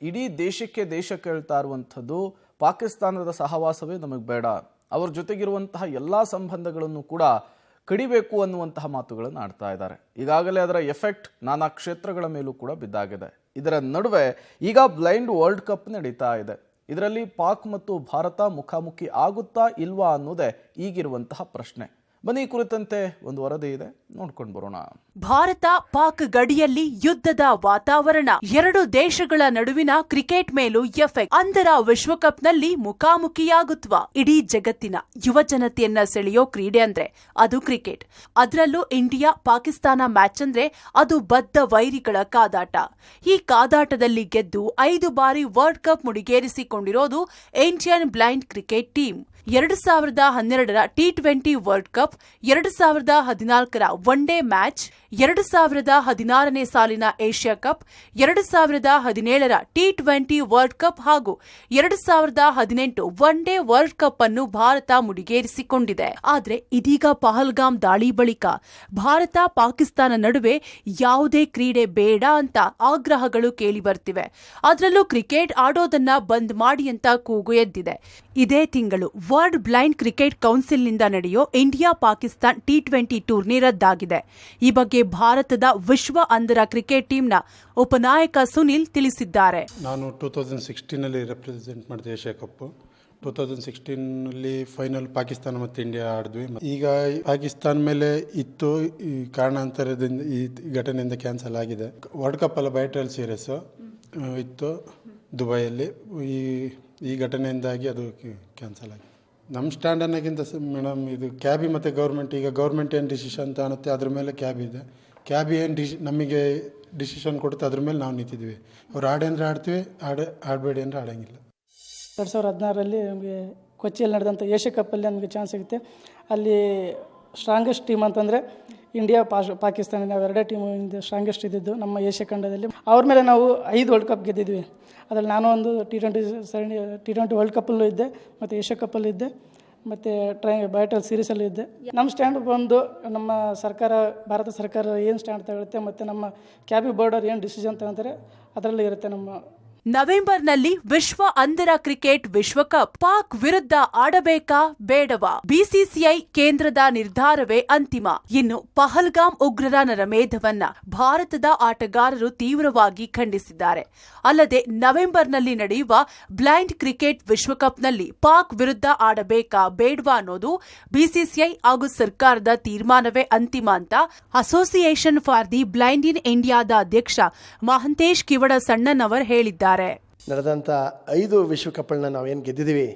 ಇಡೀ ದೇಶ ಕೇಳ್ತಾ ಇರುವಂಥದ್ದು ಪಾಕಿಸ್ತಾನದ ಸಹವಾಸವೇ ನಮಗೆ ಬೇಡ, ಅವರ ಜೊತೆಗಿರುವಂತಹ ಎಲ್ಲ ಸಂಬಂಧಗಳನ್ನು ಕೂಡ ಕಡಿಬೇಕು ಅನ್ನುವಂತಹ ಮಾತುಗಳನ್ನು ಆಡ್ತಾ ಇದ್ದಾರೆ. ಈಗಾಗಲೇ ಅದರ ಎಫೆಕ್ಟ್ ನಾನಾ ಕ್ಷೇತ್ರಗಳ ಮೇಲೂ ಕೂಡ ಬಿದ್ದಾಗಿದೆ. ಇದರ ನಡುವೆ ಈಗ ಬ್ಲೈಂಡ್ ವರ್ಲ್ಡ್ ಕಪ್ ನಡೀತಾ ಇದೆ. ಇದರಲ್ಲಿ ಪಾಕ್ ಮತ್ತು ಭಾರತ ಮುಖಾಮುಖಿ ಆಗುತ್ತಾ ಇಲ್ವಾ ಅನ್ನೋದೇ ಈಗಿರುವಂತಹ ಪ್ರಶ್ನೆ. ಬನ್ನಿ, ಕುರಿತಂತೆ ಒಂದು ವರದಿ ಇದೆ, ನೋಡ್ಕೊಂಡು ಬರೋಣ. ಭಾರತ ಪಾಕ್ ಗಡಿಯಲ್ಲಿ ಯುದ್ಧದ ವಾತಾವರಣ, ಎರಡು ದೇಶಗಳ ನಡುವಿನ ಕ್ರಿಕೆಟ್ ಮೇಲೂ ಎಫೆಕ್ಟ್. ಅಂಧರ ವಿಶ್ವಕಪ್ನಲ್ಲಿ ಮುಖಾಮುಖಿಯಾಗುತ್ವಾ? ಇಡೀ ಜಗತ್ತಿನ ಯುವ ಜನತೆಯನ್ನ ಸೆಳೆಯೋ ಕ್ರೀಡೆ ಅಂದ್ರೆ ಅದು ಕ್ರಿಕೆಟ್. ಅದರಲ್ಲೂ ಇಂಡಿಯಾ ಪಾಕಿಸ್ತಾನ ಮ್ಯಾಚ್ ಅಂದ್ರೆ ಅದು ಬದ್ಧ ವೈರಿಗಳ ಕಾದಾಟ. ಈ ಕಾದಾಟದಲ್ಲಿ ಗೆದ್ದು 5 ಬಾರಿ ವರ್ಲ್ಡ್ ಕಪ್ ಮುಡಿಗೇರಿಸಿಕೊಂಡಿರೋದು ಇಂಡಿಯನ್ ಬ್ಲೈಂಡ್ ಕ್ರಿಕೆಟ್ ಟೀಮ್. 2012ರ T20 ವರ್ಲ್ಡ್ ಕಪ್, 2014ರ ಒನ್ ಡೇ ಮ್ಯಾಚ್, 2016ನೇ ಸಾಲಿನ ಏಷ್ಯಾ ಕಪ್, 2017ರ T20 ವರ್ಲ್ಡ್ ಕಪ್ ಹಾಗೂ 2018 ಒನ್ ಡೇ ವರ್ಲ್ಡ್ ಕಪ್ ಅನ್ನು ಭಾರತ ಮುಡಿಗೇರಿಸಿಕೊಂಡಿದೆ. ಆದರೆ ಇದೀಗ ಪಹಲ್ಗಾಮ್ ದಾಳಿ ಬಳಿಕ ಭಾರತ ಪಾಕಿಸ್ತಾನ ನಡುವೆ ಯಾವುದೇ ಕ್ರೀಡೆ ಬೇಡ ಅಂತ ಆಗ್ರಹಗಳು ಕೇಳಿ ಬರ್ತಿವೆ. ಅದರಲ್ಲೂ ಕ್ರಿಕೆಟ್ ಆಡೋದನ್ನ ಬಂದ್ ಮಾಡಿ ಅಂತ ಕೂಗು ಎದ್ದಿದೆ. ಇದೇ ತಿಂಗಳು ವರ್ಲ್ಡ್ ಬ್ಲೈಂಡ್ ಕ್ರಿಕೆಟ್ ಕೌನ್ಸಿಲ್ನಿಂದ ನಡೆಯೋ ಇಂಡಿಯಾ ಪಾಕಿಸ್ತಾನ್ T20 ಟೂರ್ನಿ ರದ್ದಾಗಿದೆ. ಈ ಬಗ್ಗೆ ಭಾರತದ ವಿಶ್ವ ಅಂಧರ ಕ್ರಿಕೆಟ್ ಟೀಮ್ನ ಉಪನಾಯಕ ಸುನಿಲ್ ತಿಳಿಸಿದ್ದಾರೆ. ನಾನು 2016ನಲ್ಲಿ ರೆಪ್ರೆಸೆಂಟ್ ಮಾಡಿದೆ ಏಷ್ಯಾ ಕಪ್. 2016ನಲ್ಲಿ ಫೈನಲ್ ಪಾಕಿಸ್ತಾನ ಮತ್ತು ಇಂಡಿಯಾ ಆಡಿದ್ವಿ. ಈಗ ಪಾಕಿಸ್ತಾನ ಮೇಲೆ ಇತ್ತು, ಈ ಕಾರಣಾಂತರದಿಂದ ಈ ಘಟನೆಯಿಂದ ಕ್ಯಾನ್ಸಲ್ ಆಗಿದೆ. ವರ್ಲ್ಡ್ ಕಪ್ ಅಲ್ಲ, ಬೈಟ್ರಲ್ ಸೀರೀಸ್ ಇತ್ತು ದುಬೈಯಲ್ಲಿ. ಈ ಘಟನೆಯಿಂದಾಗಿ ಅದು ಕ್ಯಾನ್ಸಲ್ ಆಗಿದೆ. ನಮ್ಮ ಸ್ಟ್ಯಾಂಡ್ ಅನ್ನೋಕ್ಕಿಂತ ಮೇಡಮ್, ಇದು ಕ್ಯಾಬಿ ಮತ್ತು ಗೌರ್ಮೆಂಟ್, ಈಗ ಗೌರ್ಮೆಂಟ್ ಏನು ಡಿಸಿಷನ್ ಅಂತ ಅನ್ನುತ್ತೆ ಅದ್ರ ಮೇಲೆ ಕ್ಯಾಬ್ ಇದೆ. ಕ್ಯಾಬಿ ಏನು ನಮಗೆ ಡಿಸಿಷನ್ ಕೊಡುತ್ತೆ ಅದ್ರ ಮೇಲೆ ನಾವು ನಿಂತಿದ್ವಿ. ಅವ್ರು ಆಡಿ ಅಂದರೆ ಆಡ್ತೀವಿ, ಆಡಬೇಡಿ ಅಂದರೆ ಆಡೋಂಗಿಲ್ಲ. 2016ರಲ್ಲಿ ನಮಗೆ ಕೊಚ್ಚಿಯಲ್ಲಿ ನಡೆದಂಥ ಏಷ್ಯಾ ಕಪ್ಪಲ್ಲಿ ನಮಗೆ ಚಾನ್ಸ್ ಸಿಗುತ್ತೆ. ಅಲ್ಲಿ ಸ್ಟ್ರಾಂಗೆಸ್ಟ್ ಟೀಮ್ ಅಂತಂದರೆ ಇಂಡಿಯಾ ಪಾಕಿಸ್ತಾನ, ನಾವು ಎರಡೇ ಟೀಮ್ ಸ್ಟ್ರಾಂಗೆಸ್ಟ್ ಇದ್ದಿದ್ದು ನಮ್ಮ ಏಷ್ಯಾ ಖಂಡದಲ್ಲಿ. ಅವ್ರ ಮೇಲೆ ನಾವು 5 ವರ್ಲ್ಡ್ ಕಪ್ ಗೆದ್ದಿದ್ವಿ. ಅದರಲ್ಲಿ ನಾನು ಒಂದು T20 ವರ್ಲ್ಡ್ ಕಪ್ಪಲ್ಲೂ ಇದ್ದೆ, ಮತ್ತು ಏಷ್ಯಾ ಕಪ್ಪಲ್ಲೂ ಇದ್ದೆ, ಮತ್ತು ಬೈಟಲ್ ಸೀರೀಸಲ್ಲೂ ಇದ್ದೆ. ನಮ್ಮ ಸ್ಟ್ಯಾಂಡ್ ಬಂದು ನಮ್ಮ ಸರ್ಕಾರ, ಭಾರತ ಸರ್ಕಾರ ಏನು ಸ್ಟ್ಯಾಂಡ್ ತಗೊಳುತ್ತೆ ಮತ್ತು ನಮ್ಮ ಕ್ಯಾಬಿ ಬೋರ್ಡರ್ ಏನು ಡಿಸಿಷನ್ ತಗೊಂತಾರೆ ಅದರಲ್ಲಿ ಇರುತ್ತೆ ನಮ್ಮ. ನವೆಂಬರ್ನಲ್ಲಿ ವಿಶ್ವ ಅಂಧರ ಕ್ರಿಕೆಟ್ ವಿಶ್ವಕಪ್. ಪಾಕ್ ವಿರುದ್ಧ ಆಡಬೇಕಾ ಬೇಡವಾ? ಬಿಸಿಸಿಐ ಕೇಂದ್ರದ ನಿರ್ಧಾರವೇ ಅಂತಿಮ. ಇನ್ನು ಪಹಲ್ಗಾಮ್ ಉಗ್ರರ ನರಮೇಧವನ್ನ ಭಾರತದ ಆಟಗಾರರು ತೀವ್ರವಾಗಿ ಖಂಡಿಸಿದ್ದಾರೆ. ಅಲ್ಲದೆ ನವೆಂಬರ್ನಲ್ಲಿ ನಡೆಯುವ ಬ್ಲೈಂಡ್ ಕ್ರಿಕೆಟ್ ವಿಶ್ವಕಪ್ನಲ್ಲಿ ಪಾಕ್ ವಿರುದ್ಧ ಆಡಬೇಕಾ ಬೇಡವಾ ಅನ್ನೋದು ಬಿಸಿಸಿಐ ಹಾಗೂ ಸರ್ಕಾರದ ತೀರ್ಮಾನವೇ ಅಂತಿಮ ಅಂತ ಅಸೋಸಿಯೇಷನ್ ಫಾರ್ ದಿ ಬ್ಲೈಂಡ್ ಇನ್ ಇಂಡಿಯಾದ ಅಧ್ಯಕ್ಷ ಮಹಂತೇಶ್ ಕಿವಡಸಣ್ಣನವರ್ ಹೇಳಿದ್ದಾರೆ. ನಡೆದಂಥ 5 ವಿಶ್ವಕಪ್ಗಳನ್ನ ನಾವೇನು ಗೆದ್ದಿದ್ದೀವಿ,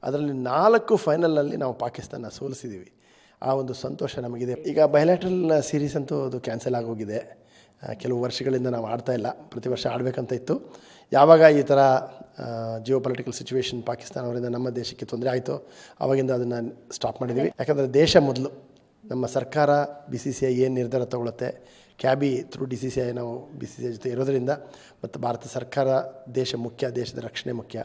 ಅದರಲ್ಲಿ 4 ಫೈನಲ್ನಲ್ಲಿ ನಾವು ಪಾಕಿಸ್ತಾನ ಸೋಲಿಸಿದ್ದೀವಿ. ಆ ಒಂದು ಸಂತೋಷ ನಮಗಿದೆ. ಈಗ ಬಯಲ್ಯಾಟ್ರಲ್ ಸೀರೀಸ್ ಅಂತೂ ಅದು ಕ್ಯಾನ್ಸಲ್ ಆಗೋಗಿದೆ. ಕೆಲವು ವರ್ಷಗಳಿಂದ ನಾವು ಆಡ್ತಾ ಇಲ್ಲ, ಪ್ರತಿ ವರ್ಷ ಆಡಬೇಕಂತ ಇತ್ತು. ಯಾವಾಗ ಈ ಥರ ಜಿಯೋ ಪೊಲಿಟಿಕಲ್ ಸಿಚುವೇಶನ್ ಪಾಕಿಸ್ತಾನವರಿಂದ ನಮ್ಮ ದೇಶಕ್ಕೆ ತೊಂದರೆ ಆಯಿತು, ಆವಾಗಿಂದ ಅದನ್ನು ಸ್ಟಾಪ್ ಮಾಡಿದ್ದೀವಿ. ಯಾಕಂದರೆ ದೇಶ ಮೊದಲು, ನಮ್ಮ ಸರ್ಕಾರ BCCI ಏನು ನಿರ್ಧಾರ ತಗೊಳುತ್ತೆ, ಕ್ಯಾಬಿ ಥ್ರೂ DCCI ನಾವು BCCI ಜೊತೆ ಇರೋದರಿಂದ, ಮತ್ತು ಭಾರತ ಸರ್ಕಾರ ದೇಶ ಮುಖ್ಯ, ದೇಶದ ರಕ್ಷಣೆ ಮುಖ್ಯ.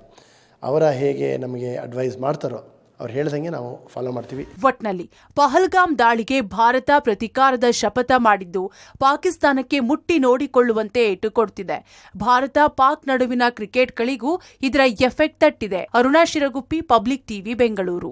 ಅವರ ಹೇಗೆ ನಮಗೆ ಅಡ್ವೈಸ್ ಮಾಡ್ತಾರೋ ಅವ್ರು ಹೇಳ್ದಂಗೆ ನಾವು ಫಾಲೋ ಮಾಡ್ತೀವಿ. ಒಟ್ನಲ್ಲಿ ಪಹಲ್ಗಾಮ್ ದಾಳಿಗೆ ಭಾರತ ಪ್ರತೀಕಾರದ ಶಪಥ ಮಾಡಿದ್ದು ಪಾಕಿಸ್ತಾನಕ್ಕೆ ಮುಟ್ಟಿ ನೋಡಿಕೊಳ್ಳುವಂತೆ ಇಟ್ಟುಕೊಡ್ತಿದೆ. ಭಾರತ ಪಾಕ್ ನಡುವಿನ ಕ್ರಿಕೆಟ್ಗಳಿಗೂ ಇದರ ಎಫೆಕ್ಟ್ ತಟ್ಟಿದೆ. Aruna Shiraguppi, public TV, Bengaluru.